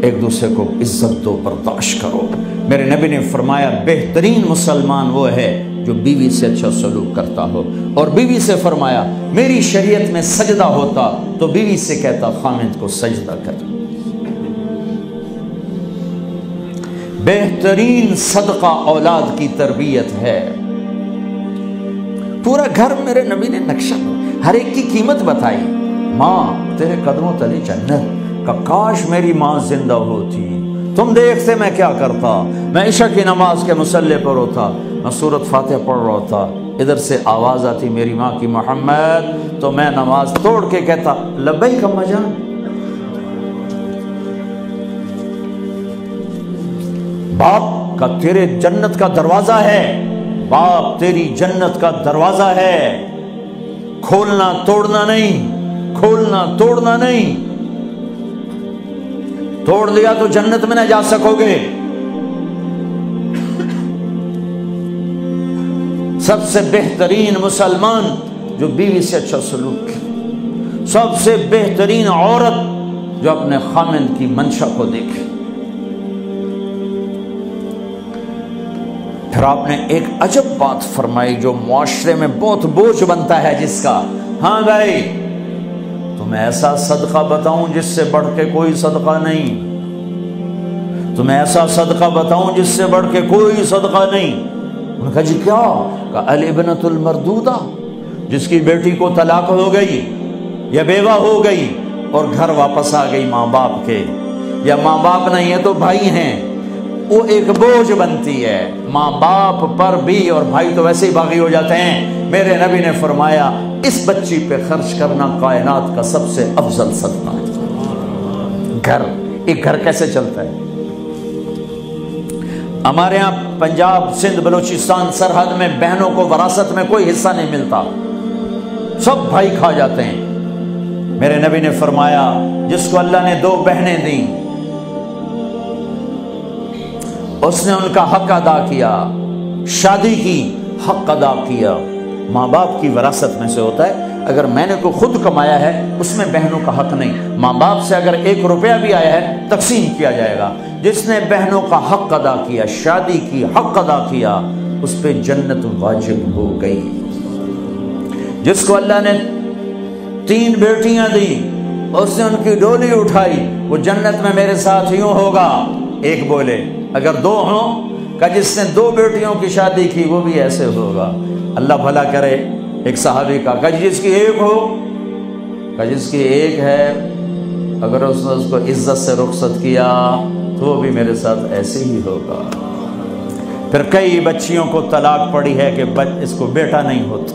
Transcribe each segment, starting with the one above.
ایک دوسرے کو عزت دو، برداشت کرو۔ میرے نبی نے فرمایا بہترین مسلمان وہ ہے جو بیوی سے اچھا سلوک کرتا ہو، اور بیوی سے فرمایا میری شریعت میں سجدہ ہوتا تو بیوی سے کہتا خامند کو سجدہ کر۔ بہترین صدقہ اولاد کی تربیت ہے۔ پورا گھر میرے نبی نے نقشہ، ہر ایک کی قیمت بتائی۔ ماں تیرے قدموں تلے جنت، کاش میری ماں زندہ ہوتی، تم دیکھتے میں کیا کرتا، میں عشاء کی نماز کے مصلی پر ہوتا، میں سورۃ فاتحہ پڑھ رہا ہوتا، ادھر سے آواز آتی میری ماں کی محمد، تو میں نماز توڑ کے کہتا لبیک اماں جان۔ باپ کا تیرے جنت کا دروازہ ہے، باپ تیری جنت کا دروازہ ہے، کھولنا توڑنا نہیں، کھولنا توڑنا نہیں، توڑ دیا تو جنت میں نہ جا سکو گے۔ سب سے بہترین مسلمان جو بیوی سے اچھا سلوک کرے، سب سے بہترین عورت جو اپنے خامند کی منشا کو دیکھے۔ پھر آپ نے ایک عجب بات فرمائی جو معاشرے میں بہت بوجھ بنتا ہے جس کا، ہاں بھائی تمہیں ایسا صدقہ بتاؤں جس سے بڑھ کے کوئی صدقہ نہیں، تمہیں ایسا صدقہ بتاؤں جس سے بڑھ کے کوئی صدقہ نہیں۔ انہوں نے کہا جی کیا؟ کہا الابنۃ المردودہ، جس کی بیٹی کو طلاق ہو گئی یا بیوہ ہو گئی اور گھر واپس آ گئی ماں باپ کے، یا ماں باپ نہیں ہے تو بھائی ہیں، وہ ایک بوجھ بنتی ہے ماں باپ پر بھی، اور بھائی تو ویسے ہی باغی ہو جاتے ہیں۔ میرے نبی نے فرمایا اس بچی پہ خرچ کرنا کائنات کا سب سے افضل صدقہ ہے۔ گھر، ایک گھر کیسے چلتا ہے؟ ہمارے ہاں پنجاب سندھ بلوچستان سرحد میں بہنوں کو وراثت میں کوئی حصہ نہیں ملتا، سب بھائی کھا جاتے ہیں۔ میرے نبی نے فرمایا جس کو اللہ نے 2 بہنیں دیں اس نے ان کا حق ادا کیا، شادی کی حق ادا کیا۔ ماں باپ کی وراثت میں سے ہوتا ہے، اگر میں نے کوئی خود کمایا ہے اس میں بہنوں کا حق نہیں، ماں باپ سے اگر 1 روپیہ بھی آیا ہے تقسیم کیا جائے گا۔ جس نے بہنوں کا حق ادا کیا، شادی کی حق ادا کیا، اس پہ جنت واجب ہو گئی۔ جس کو اللہ نے 3 بیٹیاں دی اس نے ان کی ڈولی اٹھائی، وہ جنت میں میرے ساتھ یوں ہوگا۔ ایک بولے اگر 2 ہوں، کہ جس نے 2 بیٹیوں کی شادی کی وہ بھی ایسے ہوگا۔ اللہ بھلا کرے۔ ایک صحابی کا کہ جس کی 1 ہو، کہ جس کی 1 ہے، اگر اس نے اس کو عزت سے رخصت کیا تو وہ بھی میرے ساتھ ایسے ہی ہوگا۔ پھر کئی بچیوں کو طلاق پڑی ہے کہ اس کو بیٹا نہیں ہوتا۔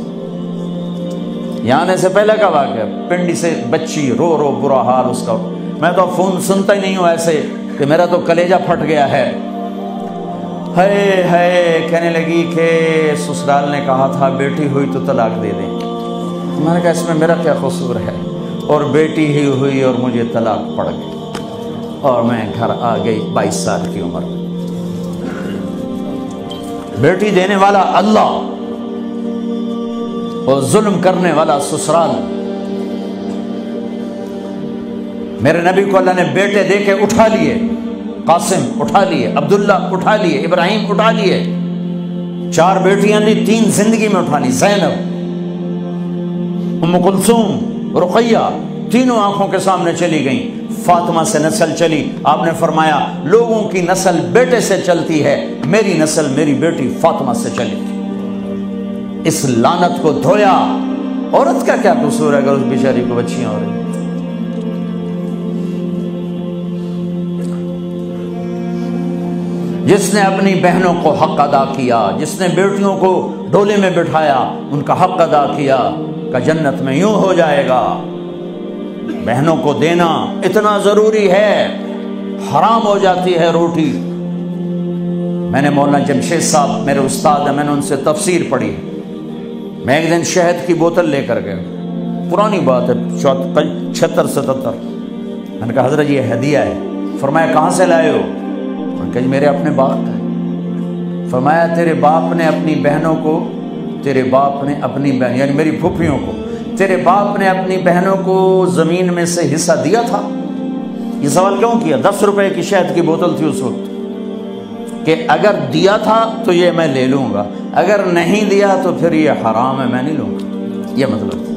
یہاں آنے سے پہلے کا واقعہ، پنڈی سے بچی رو رو برا حال اس کا، میں تو فون سنتا ہی نہیں ہوں ایسے کہ میرا تو کلیجہ پھٹ گیا ہے۔ ہے کہنے لگی کہ سسرال نے کہا تھا بیٹی ہوئی تو طلاق دے دیں۔ میں نے کہا اس میں میرا کیا قصور ہے، اور بیٹی ہی ہوئی اور مجھے طلاق پڑ گئی، اور میں گھر آ گئی 22 سال کی عمر میں۔ بیٹی دینے والا اللہ اور ظلم کرنے والا سسرال۔ میرے نبی کو اللہ نے بیٹے دے کے اٹھا لیے، قاسم اٹھا لیے، عبداللہ اٹھا لیے، ابراہیم اٹھا لیے، 4 بیٹیاں دی، 3 زندگی میں اٹھا لی، زینب، ام کلثوم، رقیہ، تینوں آنکھوں کے سامنے چلی گئیں۔ فاطمہ سے نسل چلی، آپ نے فرمایا لوگوں کی نسل بیٹے سے چلتی ہے، میری نسل میری بیٹی فاطمہ سے چلی۔ اس لعنت کو دھویا۔ عورت کا کیا قصور ہے اگر اس بیچاری کو بچیاں ہو رہی؟ جس نے اپنی بہنوں کو حق ادا کیا، جس نے بیٹیوں کو ڈولے میں بٹھایا، ان کا حق ادا کیا، کہ جنت میں یوں ہو جائے گا۔ بہنوں کو دینا اتنا ضروری ہے، حرام ہو جاتی ہے روٹی۔ میں نے مولانا جمشید صاحب میرے استاد ہیں، میں نے ان سے تفسیر پڑھی۔ میں ایک دن شہد کی بوتل لے کر گیا، پرانی بات ہے 76-77۔ میں نے کہا حضرت یہ ہدیہ ہے۔ فرمایا کہاں سے لائے ہو؟ کہ میرے اپنے باپ کا ہے۔ فرمایا تیرے باپ نے اپنی بہنوں کو، تیرے باپ نے اپنی بہن یعنی میری پھوپھیوں کو، تیرے باپ نے اپنی بہنوں کو زمین میں سے حصہ دیا تھا؟ یہ سوال کیوں کیا؟ 10 روپے کی شہد کی بوتل تھی اس وقت، کہ اگر دیا تھا تو یہ میں لے لوں گا، اگر نہیں دیا تو پھر یہ حرام ہے، میں نہیں لوں گا، یہ مطلب تھا۔